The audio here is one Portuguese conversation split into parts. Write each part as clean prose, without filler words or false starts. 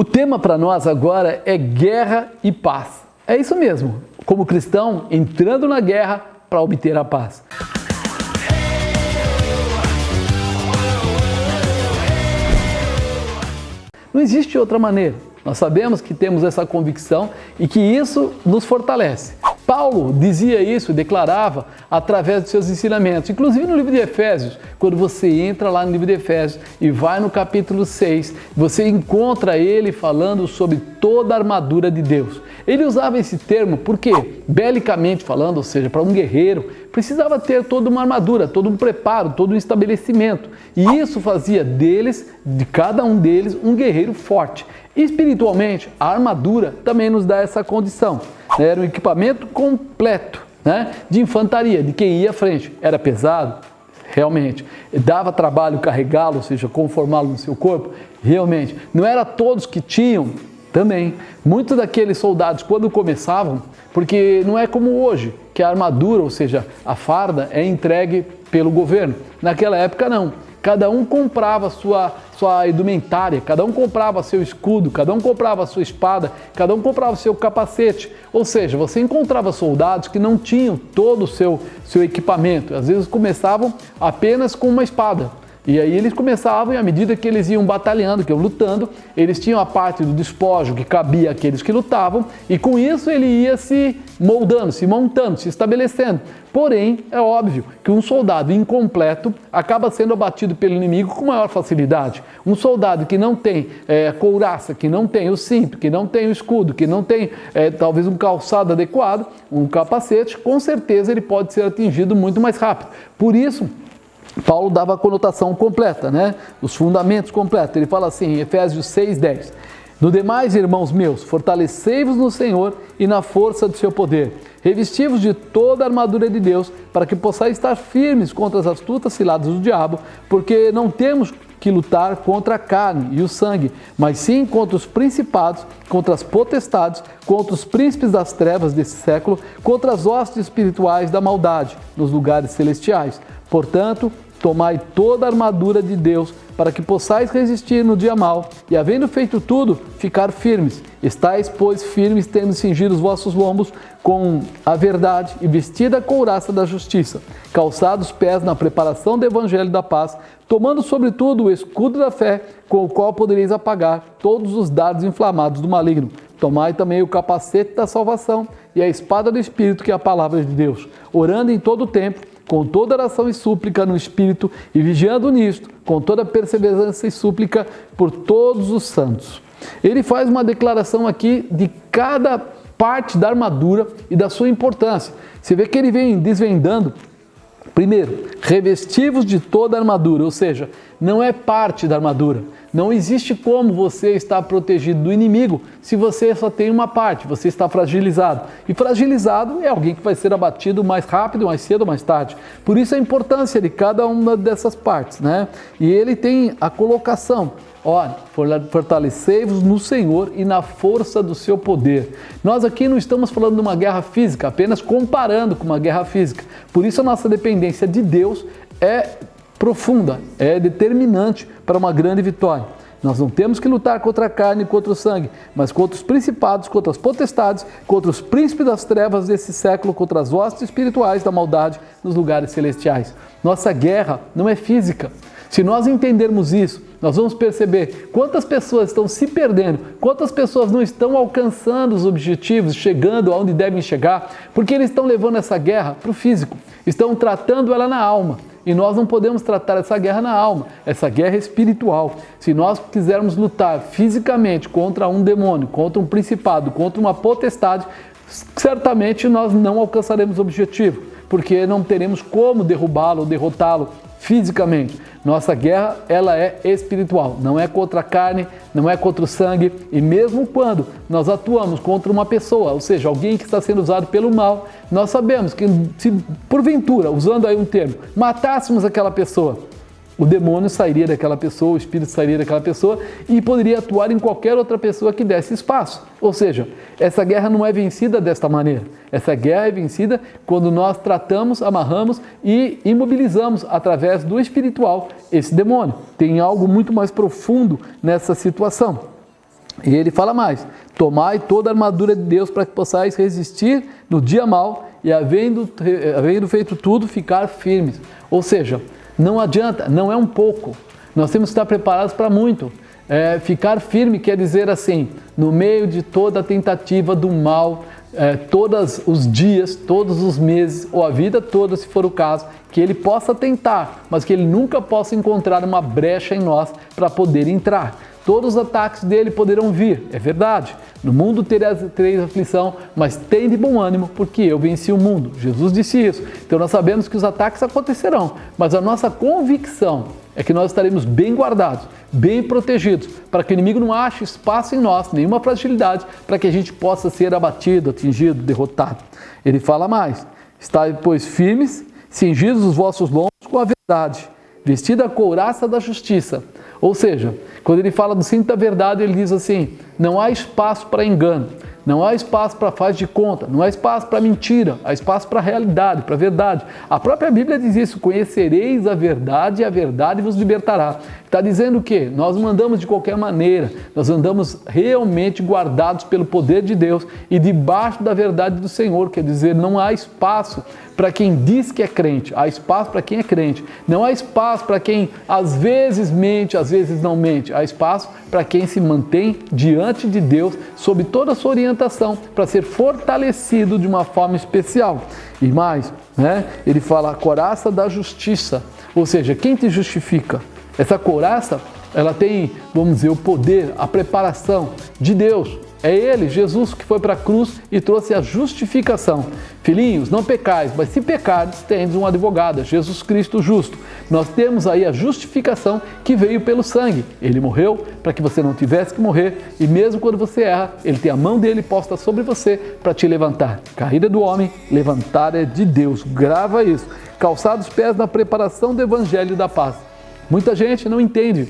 O tema para nós agora é guerra e paz. É isso mesmo, como cristão, entrando na guerra para obter a paz. Não existe outra maneira. Nós sabemos que temos essa convicção e que isso nos fortalece. Paulo dizia isso, declarava através dos seus ensinamentos, inclusive no livro de Efésios. Quando você entra lá no livro de Efésios e vai no capítulo 6, você encontra ele falando sobre toda a armadura de Deus. Ele usava esse termo porque, belicamente falando, ou seja, para um guerreiro, precisava ter toda uma armadura, todo um preparo, todo um estabelecimento. E isso fazia deles, de cada um deles, um guerreiro forte. Espiritualmente, a armadura também nos dá essa condição. Era um equipamento completo, de infantaria, de quem ia à frente. Era pesado? Realmente. Dava trabalho carregá-lo, ou seja, conformá-lo no seu corpo? Realmente. Não era todos que tinham? Também. Muitos daqueles soldados, quando começavam, porque não é como hoje, que a armadura, ou seja, a farda, é entregue pelo governo. Naquela época, não. Cada um comprava sua indumentária, cada um comprava seu escudo, cada um comprava sua espada, cada um comprava seu capacete. Ou seja, você encontrava soldados que não tinham todo o seu equipamento. Às vezes começavam apenas com uma espada. E aí eles começavam, e à medida que eles iam batalhando, que iam lutando, eles tinham a parte do despojo que cabia àqueles que lutavam, e com isso ele ia se moldando, se montando, se estabelecendo. Porém, é óbvio que um soldado incompleto acaba sendo abatido pelo inimigo com maior facilidade. Um soldado que não tem couraça, que não tem o cinto, que não tem o escudo, que não tem talvez um calçado adequado, um capacete, com certeza ele pode ser atingido muito mais rápido. Por isso, Paulo dava a conotação completa, os fundamentos completos. Ele fala assim em Efésios 6:10: No demais, irmãos meus, fortalecei-vos no Senhor e na força do seu poder. Revesti-vos de toda a armadura de Deus, para que possais estar firmes contra as astutas ciladas do diabo, porque não temos que lutar contra a carne e o sangue, mas sim contra os principados, contra as potestades, contra os príncipes das trevas desse século, contra as hostes espirituais da maldade nos lugares celestiais. Portanto, tomai toda a armadura de Deus, para que possais resistir no dia mau, e havendo feito tudo, ficar firmes. Estais, pois, firmes, tendo cingido os vossos lombos com a verdade, e vestida a couraça da justiça, calçados os pés na preparação do evangelho da paz, tomando sobretudo o escudo da fé, com o qual podereis apagar todos os dardos inflamados do maligno. Tomai também o capacete da salvação e a espada do Espírito, que é a palavra de Deus, orando em todo o tempo, com toda oração e súplica no Espírito, e vigiando nisto, com toda perseverança e súplica por todos os santos. Ele faz uma declaração aqui de cada parte da armadura e da sua importância. Você vê que ele vem desvendando. Primeiro, revesti-vos de toda a armadura, ou seja, não é parte da armadura. Não existe como você estar protegido do inimigo se você só tem uma parte, você está fragilizado. E fragilizado é alguém que vai ser abatido mais rápido, mais cedo ou mais tarde. Por isso a importância de cada uma dessas partes, E ele tem a colocação: olha, fortalecei-vos no Senhor e na força do seu poder. Nós aqui não estamos falando de uma guerra física, apenas comparando com uma guerra física. Por isso a nossa dependência de Deus é profunda, é determinante para uma grande vitória. Nós não temos que lutar contra a carne e contra o sangue, mas contra os principados, contra as potestades, contra os príncipes das trevas desse século, contra as hostes espirituais da maldade nos lugares celestiais. Nossa guerra não é física. Se nós entendermos isso, nós vamos perceber quantas pessoas estão se perdendo, quantas pessoas não estão alcançando os objetivos, chegando aonde devem chegar, porque eles estão levando essa guerra para o físico, estão tratando ela na alma. E nós não podemos tratar essa guerra na alma, essa guerra é espiritual. Se nós quisermos lutar fisicamente contra um demônio, contra um principado, contra uma potestade, certamente nós não alcançaremos o objetivo, porque não teremos como derrubá-lo ou derrotá-lo fisicamente. Nossa guerra, ela é espiritual, não é contra a carne, não é contra o sangue, e mesmo quando nós atuamos contra uma pessoa, ou seja, alguém que está sendo usado pelo mal, nós sabemos que se porventura, usando aí um termo, matássemos aquela pessoa, o demônio sairia daquela pessoa, o espírito sairia daquela pessoa e poderia atuar em qualquer outra pessoa que desse espaço. Ou seja, essa guerra não é vencida desta maneira. Essa guerra é vencida quando nós tratamos, amarramos e imobilizamos através do espiritual esse demônio. Tem algo muito mais profundo nessa situação. E ele fala mais: tomai toda a armadura de Deus para que possais resistir no dia mau e havendo feito tudo, ficar firmes. Ou seja, não adianta, não é um pouco. Nós temos que estar preparados para muito. Ficar firme quer dizer assim, no meio de toda a tentativa do mal, todos os dias, todos os meses, ou a vida toda, se for o caso, que ele possa tentar, mas que ele nunca possa encontrar uma brecha em nós para poder entrar. Todos os ataques dele poderão vir, é verdade. No mundo tereis aflição, mas tem de bom ânimo, porque eu venci o mundo. Jesus disse isso. Então nós sabemos que os ataques acontecerão, mas a nossa convicção é que nós estaremos bem guardados, bem protegidos, para que o inimigo não ache espaço em nós, nenhuma fragilidade, para que a gente possa ser abatido, atingido, derrotado. Ele fala mais: estai, pois, firmes, cingidos os vossos lombos com a verdade, vestida a couraça da justiça. Ou seja, quando ele fala do cinto da verdade, ele diz assim: não há espaço para engano, não há espaço para faz de conta, não há espaço para mentira, há espaço para a realidade, para a verdade. A própria Bíblia diz isso: conhecereis a verdade e a verdade vos libertará. Está dizendo o quê? Nós não andamos de qualquer maneira, nós andamos realmente guardados pelo poder de Deus e debaixo da verdade do Senhor, quer dizer, não há espaço para quem diz que é crente, há espaço para quem é crente. Não há espaço para quem às vezes mente, às vezes não mente. Há espaço para quem se mantém diante de Deus, sob toda a sua orientação, para ser fortalecido de uma forma especial. E mais, ele fala a couraça da justiça, ou seja, quem te justifica? Essa couraça, ela tem, vamos dizer, o poder, a preparação de Deus. É Ele, Jesus, que foi para a cruz e trouxe a justificação. Filhinhos, não pecais, mas se pecares, tendes um advogado, Jesus Cristo justo. Nós temos aí a justificação que veio pelo sangue. Ele morreu para que você não tivesse que morrer e mesmo quando você erra, Ele tem a mão dele posta sobre você para te levantar. Caída do homem, levantar é de Deus. Grava isso. Calçar os pés na preparação do Evangelho da paz. Muita gente não entende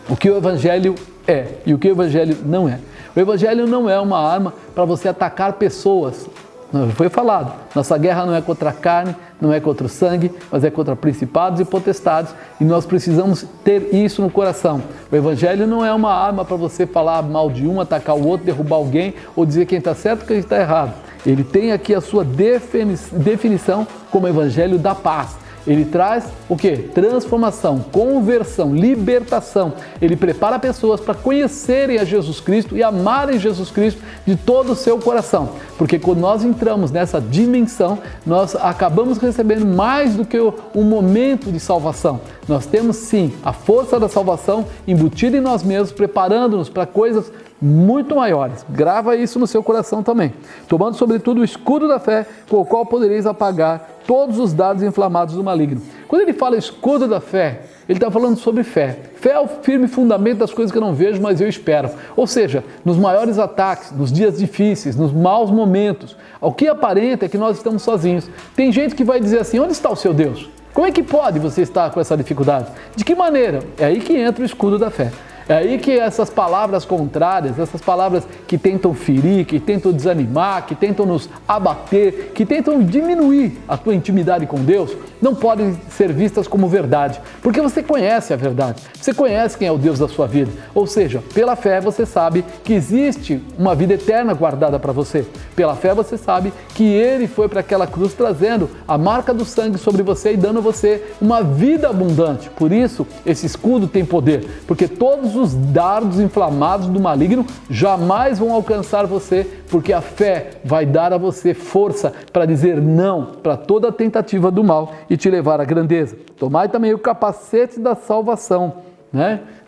o que o Evangelho é e o que o Evangelho não é. O Evangelho não é uma arma para você atacar pessoas. Não, foi falado, nossa guerra não é contra a carne, não é contra o sangue, mas é contra principados e potestades, e nós precisamos ter isso no coração. O Evangelho não é uma arma para você falar mal de um, atacar o outro, derrubar alguém, ou dizer quem está certo e quem está errado. Ele tem aqui a sua definição como Evangelho da paz. Ele traz o quê? Transformação, conversão, libertação. Ele prepara pessoas para conhecerem a Jesus Cristo e amarem Jesus Cristo de todo o seu coração. Porque quando nós entramos nessa dimensão, nós acabamos recebendo mais do que um momento de salvação. Nós temos sim a força da salvação embutida em nós mesmos, preparando-nos para coisas muito maiores. Grava isso no seu coração também. Tomando sobretudo o escudo da fé, com o qual podereis apagar todos os dardos inflamados do maligno. Quando ele fala escudo da fé, ele está falando sobre fé. Fé é o firme fundamento das coisas que eu não vejo, mas eu espero. Ou seja, nos maiores ataques, nos dias difíceis, nos maus momentos, o que aparenta é que nós estamos sozinhos. Tem gente que vai dizer assim: onde está o seu Deus? Como é que pode você estar com essa dificuldade? De que maneira? É aí que entra o escudo da fé. É aí que essas palavras contrárias, essas palavras que tentam ferir, que tentam desanimar, que tentam nos abater, que tentam diminuir a tua intimidade com Deus, não podem ser vistas como verdade, porque você conhece a verdade, você conhece quem é o Deus da sua vida, ou seja, pela fé você sabe que existe uma vida eterna guardada para você, pela fé você sabe que Ele foi para aquela cruz trazendo a marca do sangue sobre você e dando a você uma vida abundante. Por isso, esse escudo tem poder, porque todos os dardos inflamados do maligno jamais vão alcançar você, porque a fé vai dar a você força para dizer não para toda a tentativa do mal e te levar à grandeza. Tomai também o capacete da salvação,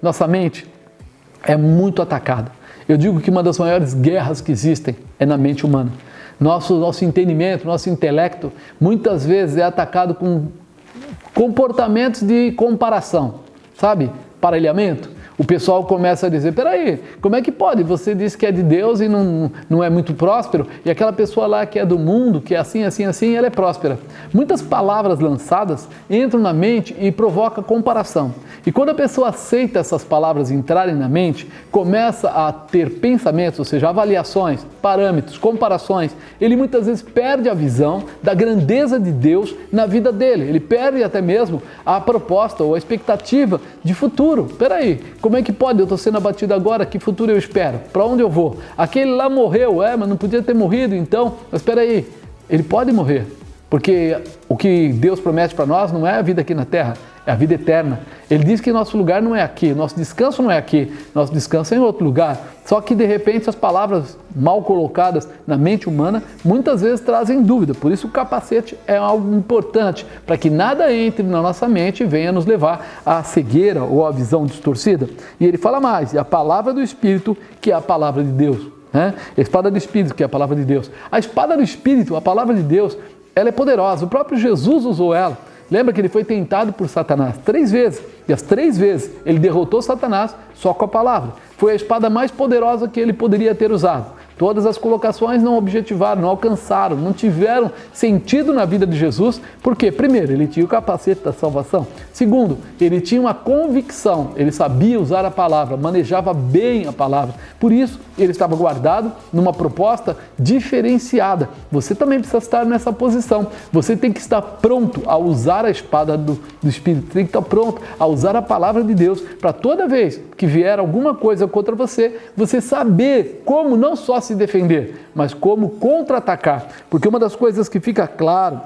Nossa mente é muito atacada. Eu digo que uma das maiores guerras que existem é na mente humana. Nosso entendimento, nosso intelecto, muitas vezes é atacado com comportamentos de comparação, sabe? Parelhamento. O pessoal começa a dizer: peraí, como é que pode? Você diz que é de Deus e não é muito próspero, e aquela pessoa lá que é do mundo, que é assim, assim, assim, ela é próspera. Muitas palavras lançadas entram na mente e provocam comparação. E quando a pessoa aceita essas palavras entrarem na mente, começa a ter pensamentos, ou seja, avaliações, parâmetros, comparações, ele muitas vezes perde a visão da grandeza de Deus na vida dele. Ele perde até mesmo a proposta ou a expectativa de futuro. Peraí, como Como é que pode? Eu estou sendo abatido agora, que futuro eu espero? Para onde eu vou? Aquele lá morreu, mas não podia ter morrido então. Mas espera aí, ele pode morrer, porque o que Deus promete para nós não é a vida aqui na terra, é a vida eterna. Ele diz que nosso lugar não é aqui, nosso descanso não é aqui, nosso descanso é em outro lugar. Só que de repente as palavras mal colocadas na mente humana muitas vezes trazem dúvida. Por isso o capacete é algo importante, para que nada entre na nossa mente e venha nos levar à cegueira ou à visão distorcida. E ele fala mais, é a palavra do Espírito que é a palavra de Deus. A espada do Espírito que é a palavra de Deus. A espada do Espírito, a palavra de Deus, ela é poderosa. O próprio Jesus usou ela. Lembra que ele foi tentado por Satanás 3 vezes, e as 3 vezes ele derrotou Satanás só com a palavra. Foi a espada mais poderosa que ele poderia ter usado. Todas as colocações não objetivaram, não alcançaram, não tiveram sentido na vida de Jesus. Por quê? Primeiro, ele tinha o capacete da salvação. Segundo, ele tinha uma convicção, ele sabia usar a palavra, manejava bem a palavra. Por isso, ele estava guardado numa proposta diferenciada. Você também precisa estar nessa posição. Você tem que estar pronto a usar a espada do Espírito, tem que estar pronto a usar a palavra de Deus para toda vez que vier alguma coisa contra você, você saber como não só se defender, mas como contra-atacar. Porque uma das coisas que fica claro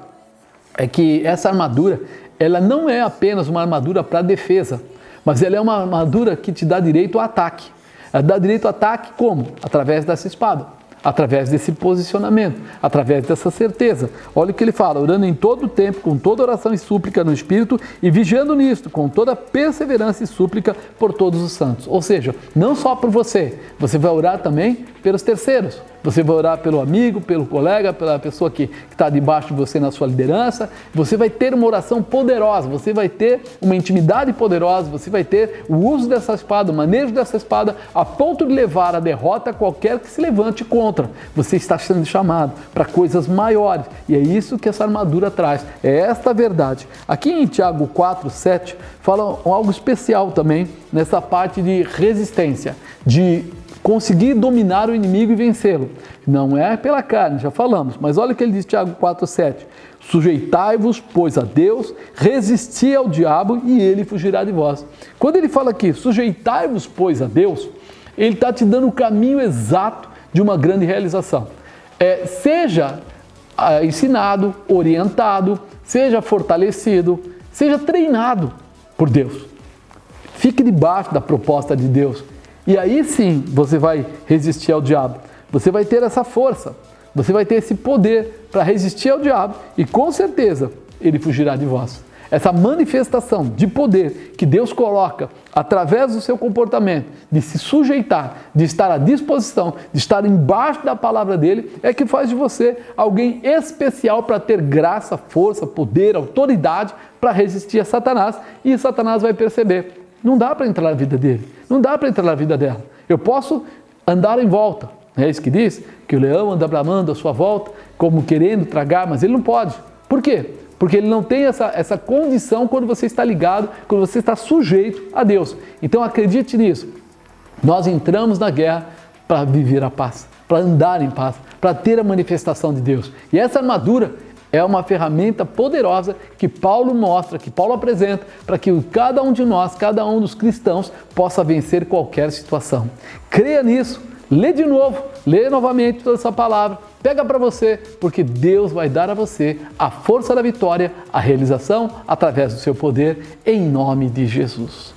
é que essa armadura, ela não é apenas uma armadura para defesa, mas ela é uma armadura que te dá direito ao ataque. Ela dá direito ao ataque como? Através dessa espada, através desse posicionamento, através dessa certeza. Olha o que ele fala, orando em todo o tempo, com toda oração e súplica no Espírito e vigiando nisto, com toda perseverança e súplica por todos os santos. Ou seja, não só por você, você vai orar também pelos terceiros. Você vai orar pelo amigo, pelo colega, pela pessoa que está debaixo de você na sua liderança. Você vai ter uma oração poderosa, você vai ter uma intimidade poderosa, você vai ter o uso dessa espada, o manejo dessa espada, a ponto de levar a derrota a qualquer que se levante contra. Você está sendo chamado para coisas maiores e é isso que essa armadura traz, é esta a verdade. Aqui em Tiago 4:7 fala algo especial também nessa parte de resistência, de conseguir dominar o inimigo e vencê-lo. Não é pela carne, já falamos, mas olha o que ele diz, Tiago 4:7. Sujeitai-vos, pois, a Deus, resisti ao diabo e ele fugirá de vós. Quando ele fala aqui, sujeitai-vos, pois, a Deus, ele está te dando o caminho exato de uma grande realização. Seja ensinado, orientado, seja fortalecido, seja treinado por Deus. Fique debaixo da proposta de Deus. E aí sim você vai resistir ao diabo. Você vai ter essa força, você vai ter esse poder para resistir ao diabo e com certeza ele fugirá de vós. Essa manifestação de poder que Deus coloca através do seu comportamento, de se sujeitar, de estar à disposição, de estar embaixo da palavra dele, é que faz de você alguém especial para ter graça, força, poder, autoridade para resistir a Satanás. E Satanás vai perceber. Não dá para entrar na vida dele, não dá para entrar na vida dela. Eu posso andar em volta, é isso que diz, que o leão anda bramando à sua volta, como querendo tragar, mas ele não pode. Por quê? Porque ele não tem essa condição quando você está ligado, quando você está sujeito a Deus. Então acredite nisso, nós entramos na guerra para viver a paz, para andar em paz, para ter a manifestação de Deus. E essa armadura é uma ferramenta poderosa que Paulo mostra, que Paulo apresenta, para que cada um de nós, cada um dos cristãos, possa vencer qualquer situação. Creia nisso, lê de novo, lê novamente toda essa palavra, pega para você, porque Deus vai dar a você a força da vitória, a realização através do seu poder, em nome de Jesus.